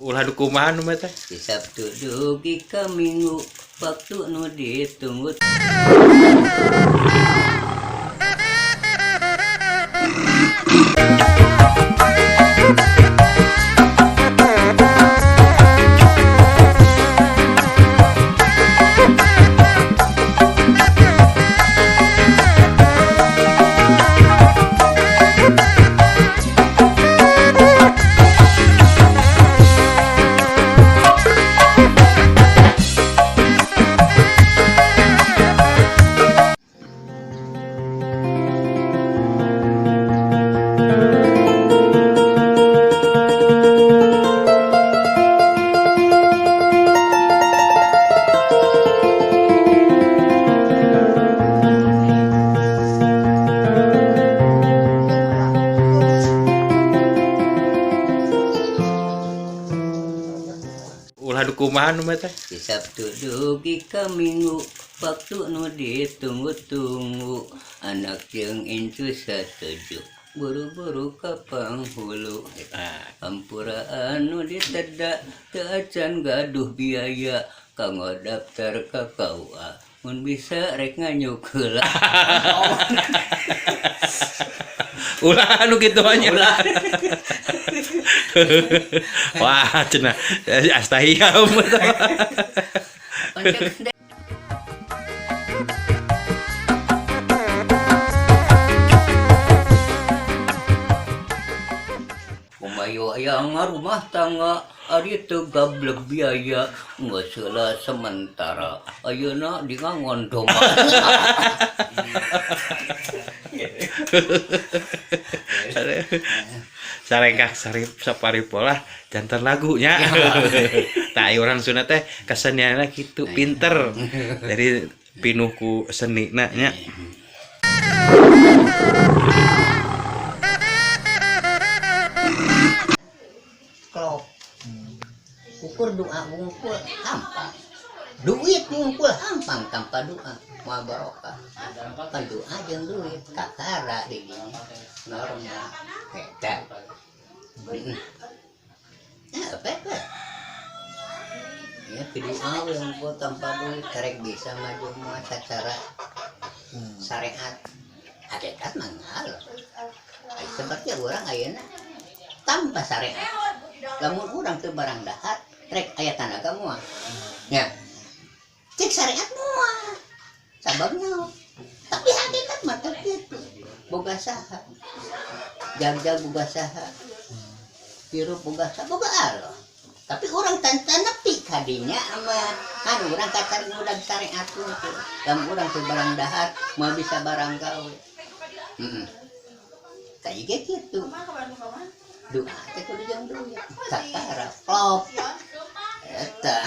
Ulah dukumahan nu teh. Di Sabtu dugi ka Minggu waktu nu ditunggu. Ulah dukumahan nu teh. Di Sabtu dugi ka Minggu waktu nu ditunggu-tunggu anak jeung incu setuju buru-buru ka panghulu hampura anu diteda teu acan gaduh biaya kanggo daftar ka KUA mun bisa rek nganyuk heula. Ulah anu kitu nya. Wah, cenah astahiyam. Kumayo yang rumah tangga ari teu gablek biaya geus heula sementara ayeuna di ngangon domba. Sarengkak sarip saparipolah jantan lagunya. Tah urang Sunda teh kesenianna kitu pinter. Dari pinuh ku senina nya. Klop. Ukur doa ngumpul hampang. Duit ngumpul hampang tanpa doa moal barokah. Kan doa jeung duit kakara di dieu. Normal. Eta. Ya, apa? Ya, doa we ngumpul tanpa duit karek bisa maju moal secara syariat. Hakikat mah ngalah. Ai seperti urang ayeuna tanpa syariat. Lamun urang teu barang dahar rek aya tanaga moal. Ya. Cek syariat moal. Sababna. Tapi hakikat mah teu kitu. Boga saha. Jag-jag boga saha. Hirup boga saha, boga Allah. Tapi urang tanpa nepi ka dinya ama kan urang kacar ngudag syariat kitu. Lamun urang teu barang dahar moal bisa barang gawe. Kayak gitu. Doa teh kudu jeung duit. Kakara klop. Eta.